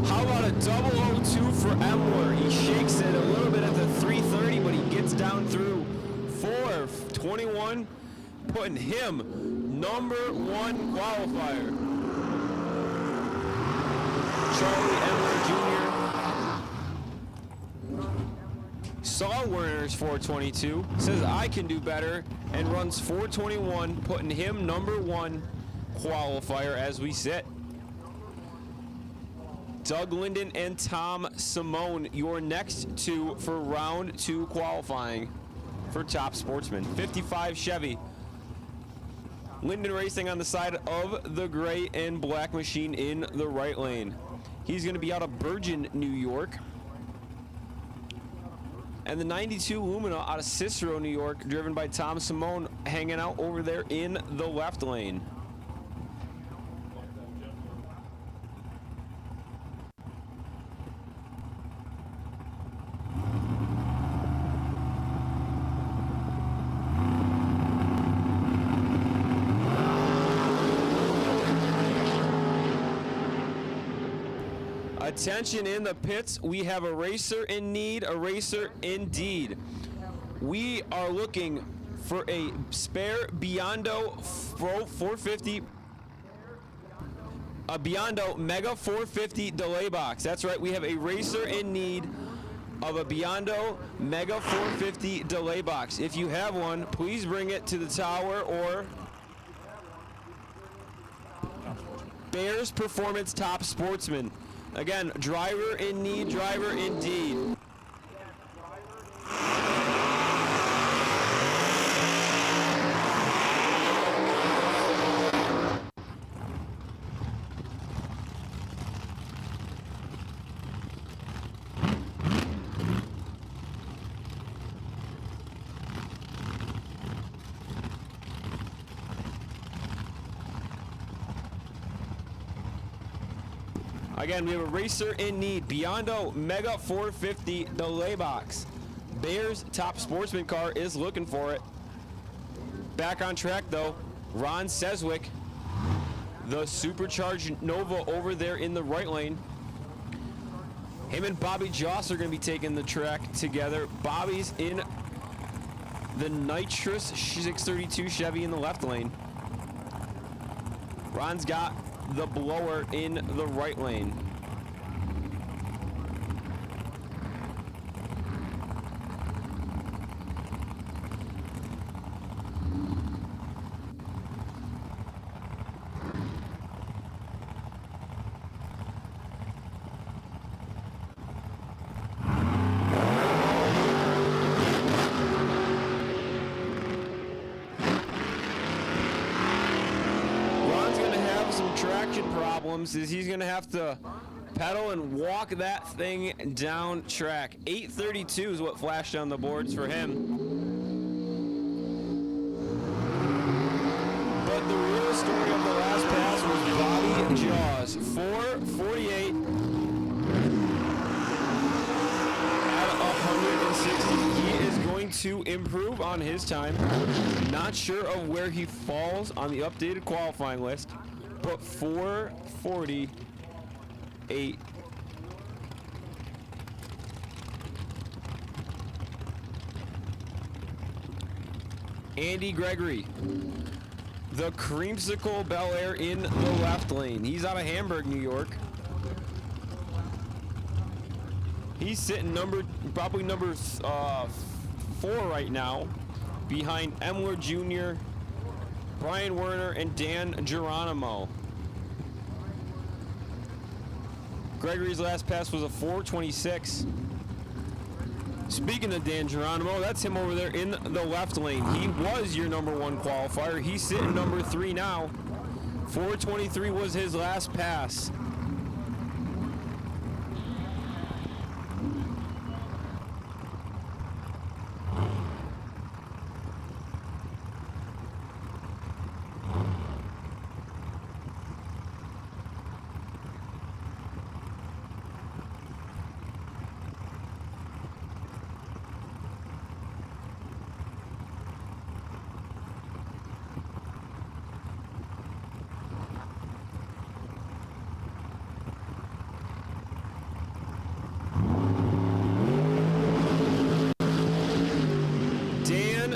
S1: How about a 002 for Emler? He shakes it a little bit at the 330, but he gets down through 4:21, putting him #1 qualifier. Charlie Emler Jr. saw Werner's 422, says I can do better, and runs 421, putting him #1 qualifier as we sit. Doug Linden and Tom Simone, your next two for round 2 qualifying for Top Sportsman. 55 Chevy. Linden racing on the side of the gray and black machine in the right lane. He's going to be out of Bergen, New York. And the 92 Lumina out of Cicero, New York, driven by Tom Simone, hanging out over there in the left lane. Attention in the pits, we have a racer in need, a racer indeed. We are looking for a spare Biondo Pro 450, a Biondo Mega 450 delay box. That's right, we have a racer in need of a Biondo Mega 450 delay box. If you have one, please bring it to the tower or Bears Performance Top Sportsman. Again, driver in need, driver indeed. Again, we have a racer in need. Biondo Mega 450 delay box. Bears Top Sportsman car is looking for it. Back on track though, Ron Seswick, the supercharged Nova over there in the right lane. Him and Bobby Joss are going to be taking the track together. Bobby's in the nitrous 632 Chevy in the left lane. Ron's got the blower in the right lane. Traction problems is he's gonna have to pedal and walk that thing down track. 8:32 is what flashed on the boards for him. But the real story of the last pass was Bobby Jaws. 4:48 at to improve on his time. Not sure of where he falls on the updated qualifying list, but 4:48. Andy Gregory, the creamsicle Bel Air in the left lane. He's out of Hamburg, New York. He's sitting probably number 4 right now, behind Emler Jr., Brian Werner, and Dan Geronimo. Gregory's last pass was a 4:26. Speaking of Dan Geronimo, that's him over there in the left lane. He was your number 1 qualifier. He's sitting number 3 now. 4:23 was his last pass.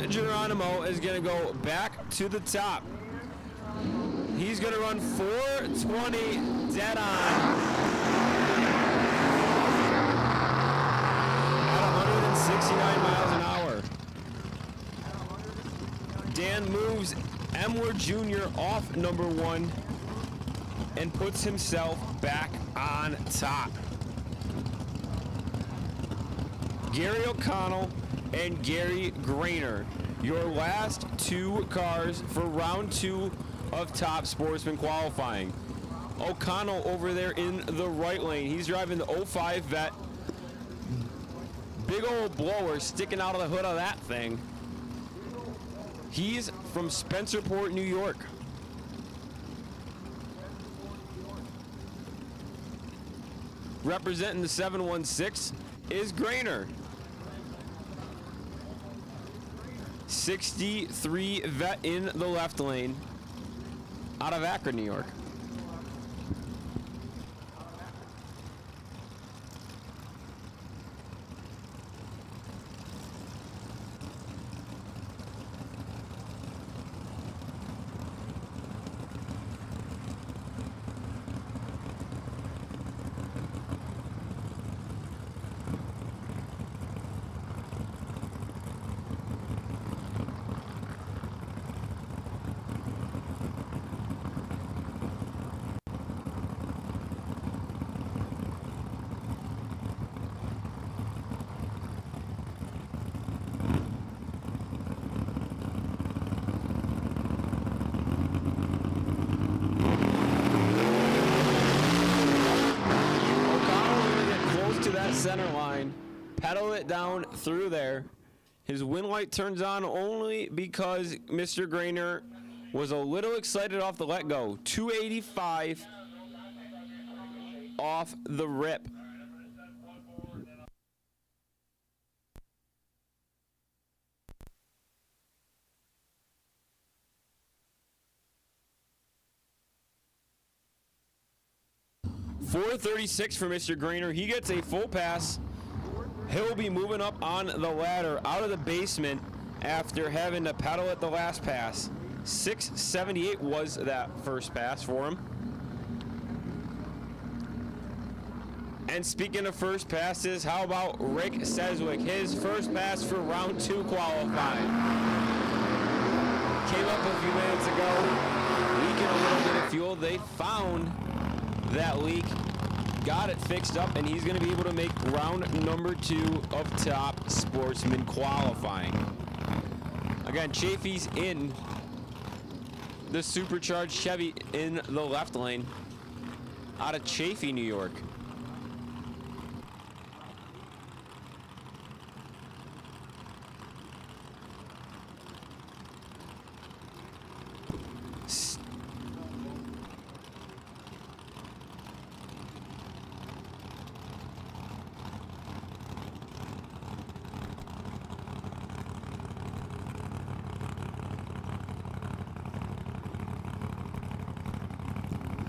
S1: Geronimo is going to go back to the top. He's going to run 4:20 dead on at 169 miles an hour. Dan moves Emler Jr. off number 1 and puts himself back on top. Gary O'Connell and Gary Grainer, your last 2 cars for round 2 of Top Sportsman qualifying. O'Connell over there in the right lane. He's driving the 05 Vet. Big old blower sticking out of the hood of that thing. He's from Spencerport, New York. Representing the 716 is Grainer. 63 Vet in the left lane, out of Akron, New York. Center line, pedal it down through there. His wind light turns on only because Mr. Grainer was a little excited off the let go. 285 off the rip. .436 for Mr. Grainer. He gets a full pass. He'll be moving up on the ladder out of the basement after having to pedal at the last pass. 678 was that first pass for him. And speaking of first passes, how about Rick Seswick? His first pass for round 2 qualifying. Came up a few minutes ago, leaking a little bit of fuel. They found that leak, got it fixed up, and he's going to be able to make round number 2 of Top Sportsman qualifying. Again, Chafee's in the supercharged Chevy in the left lane out of Chafee, New York.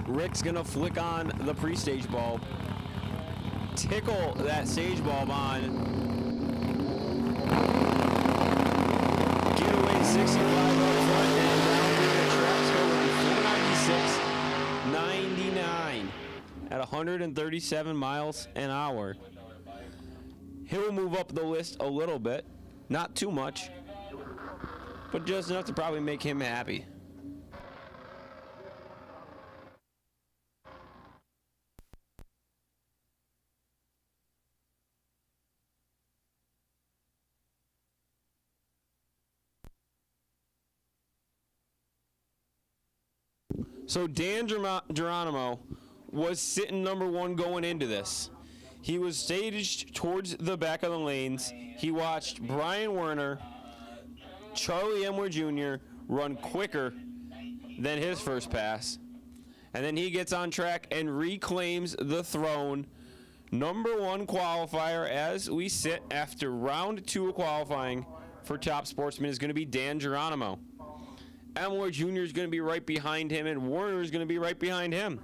S1: Rick's gonna flick on the pre-stage bulb, tickle that stage bulb on, get away 65 up front, and down through the track score 496.99 at 137 miles an hour. He'll move up the list a little bit, not too much, but just enough to probably make him happy. So Dan Geronimo was sitting number 1 going into this. He was staged towards the back of the lanes. He watched Brian Werner, Charlie Emler Jr. run quicker than his first pass. And then he gets on track and reclaims the throne. Number 1 qualifier as we sit after round 2 of qualifying for top sportsman is going to be Dan Geronimo. Emler Jr. is going to be right behind him, and Werner is going to be right behind him.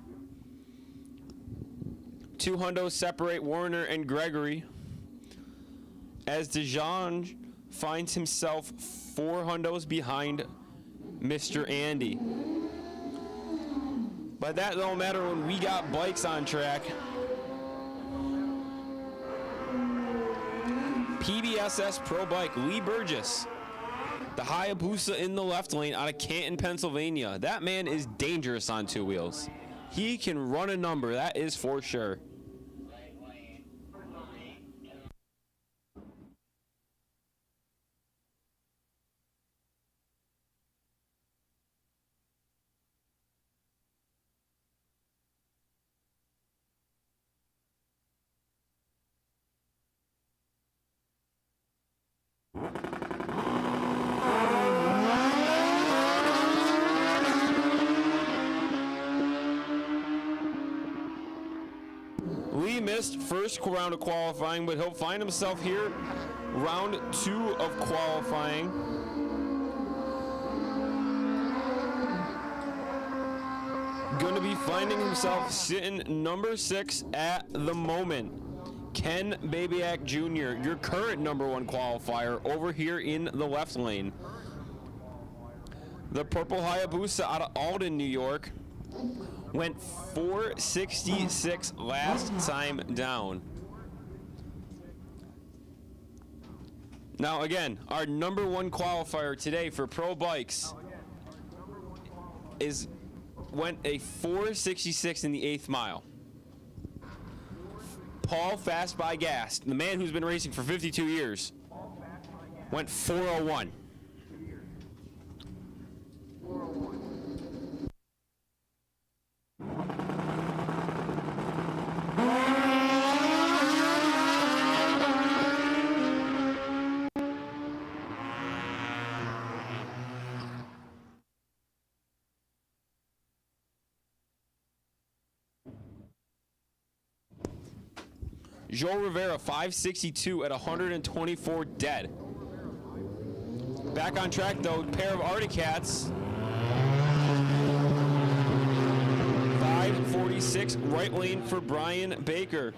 S1: 2 hundos separate Werner and Gregory as DeJean finds himself 4 hundos behind Mr. Andy. But that don't matter when we got bikes on track. PBSS Pro Bike, Lee Burgess, the Hayabusa in the left lane out of Canton, Pennsylvania. That man is dangerous on 2 wheels. He can run a number, that is for sure. Lee missed first round of qualifying, but he'll find himself here round 2 of qualifying. Going to be finding himself sitting number 6 at the moment. Ken Babyak Jr., your current number 1 qualifier, over here in the left lane. The purple Hayabusa out of Alden, New York, went 466 last time down. Now again, our number 1 qualifier today for pro bikes went a 466 in the 8th mile. Paul Fast by Gas, the man who's been racing for 52 years, went 401. Joe Rivera, 562 at 124 dead. Back on track, though, pair of Arctic Cats. 546, right lane for Brian Baker.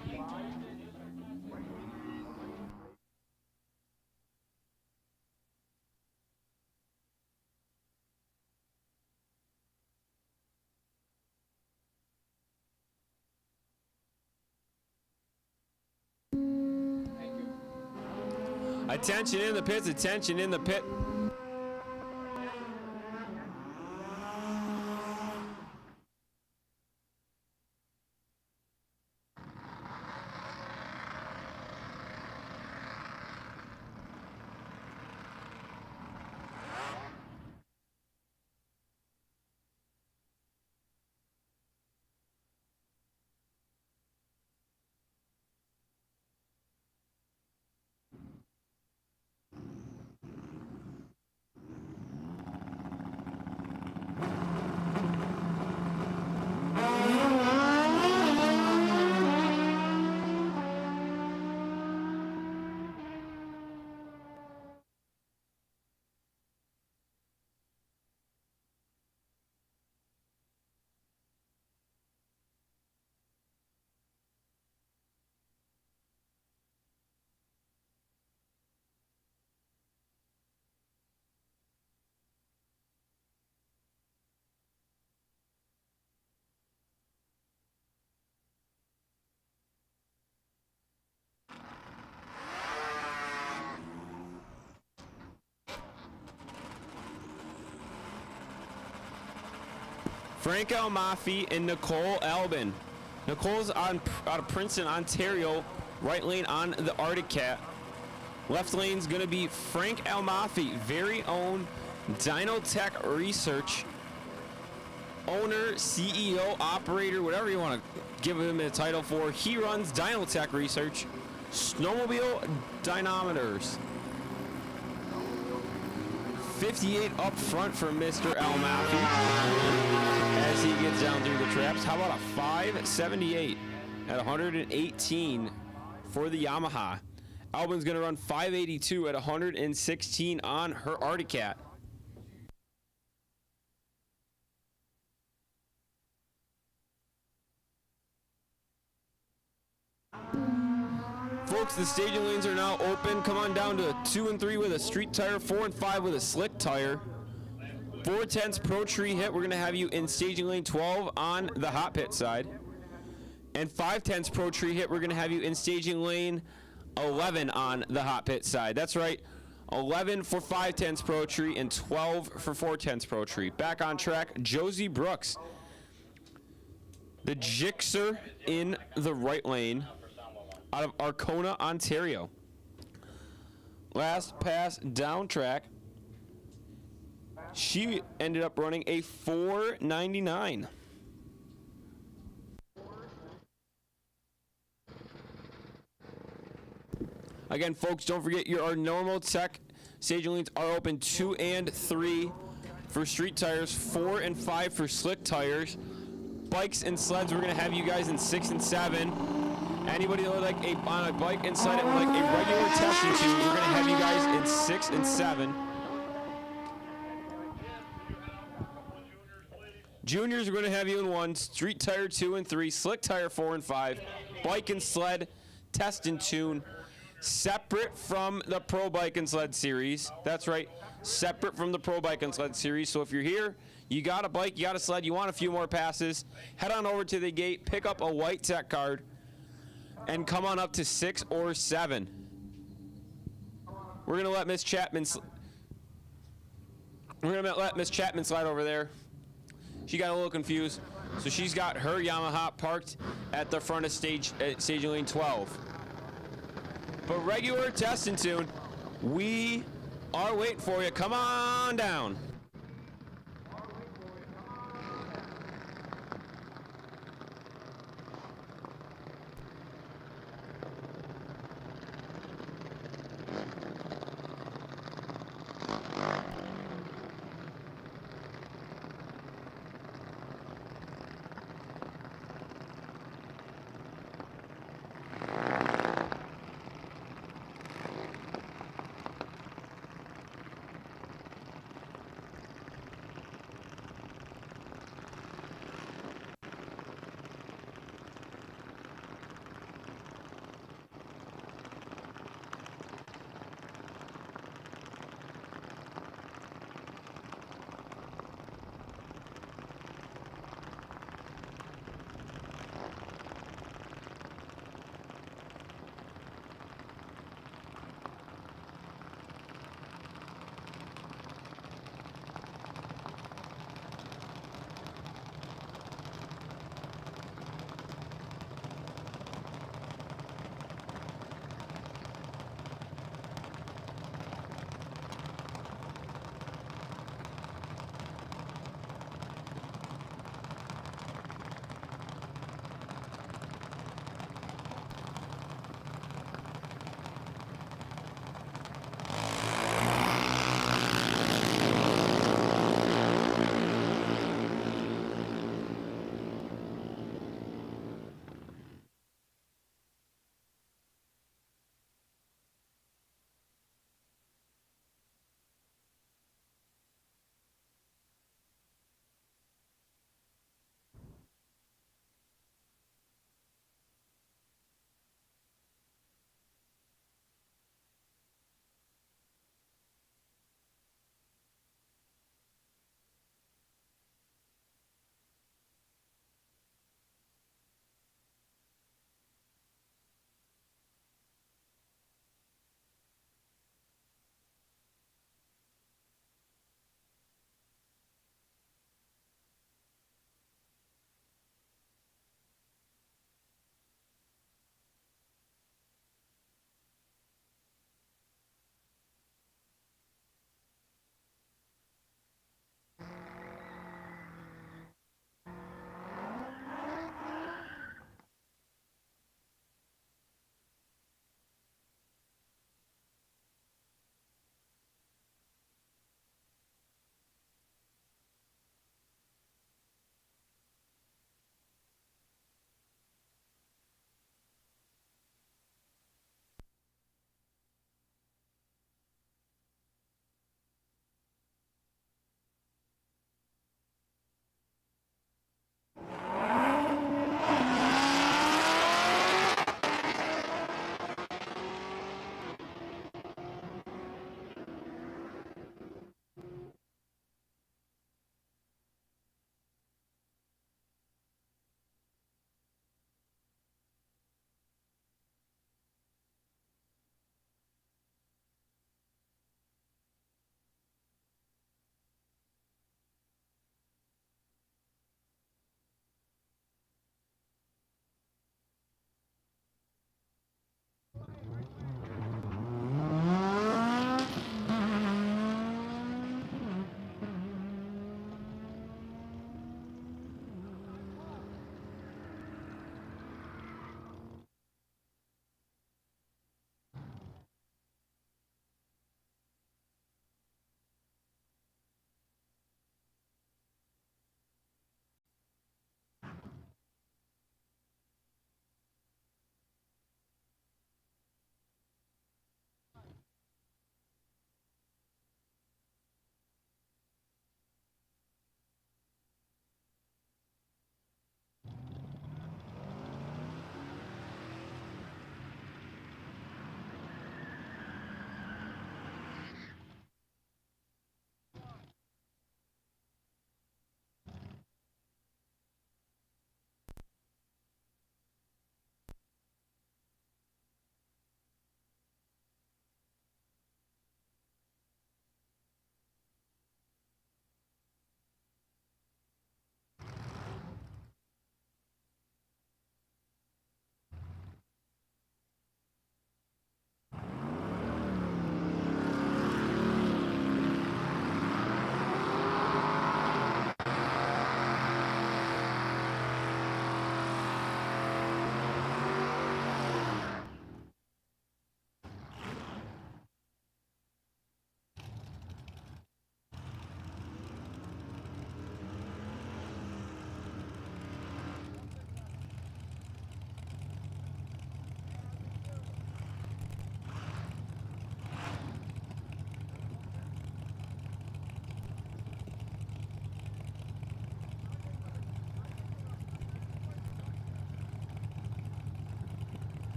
S1: Attention in the pits, attention in the pit. Frank Almafi and Nicole Albin. Nicole's out of Princeton, Ontario. Right lane on the Arctic Cat. Left lane's going to be Frank Almafi, very own Dynotech Research. Owner, CEO, operator, whatever you want to give him a title for. He runs Dynotech Research. Snowmobile dynamometers. 58 up front for Mr. Almafi as he gets down through the traps. How about a 578 at 118 for the Yamaha? Albin's going to run 582 at 116 on her Arctic Cat. Folks, the staging lanes are now open. Come on down to 2 and 3 with a street tire, 4 and 5 with a slick tire. 4/10 Pro Tree hit. We're going to have you in staging lane 12 on the hot pit side. And 5/10 Pro Tree hit. We're going to have you in staging lane 11 on the hot pit side. That's right. 11 for 5/10 Pro Tree and 12 for 4/10 Pro Tree. Back on track, Josie Brooks. The Gixxer in the right lane out of Arcona, Ontario. Last pass down track. She ended up running a 499. Again, folks, don't forget our normal tech staging lanes are open 2 and 3 for street tires, 4 and 5 for slick tires. Bikes and sleds, we're going to have you guys in 6 and 7. Anybody that would like on a bike and sled and like a regular testing tube, we're going to have you guys in 6 and 7. Juniors, we're going to have you in 1, street tire 2 and 3, slick tire 4 and 5, bike and sled, test and tune, separate from the Pro Bike and Sled Series. That's right, separate from the Pro Bike and Sled Series. So if you're here, you got a bike, you got a sled, you want a few more passes, head on over to the gate, pick up a white tech card, and come on up to 6 or 7. We're going to let Miss Chapman slide over there. She got a little confused, so she's got her Yamaha parked at the front of staging lane 12. But regular test and tune, we are waiting for you. Come on down.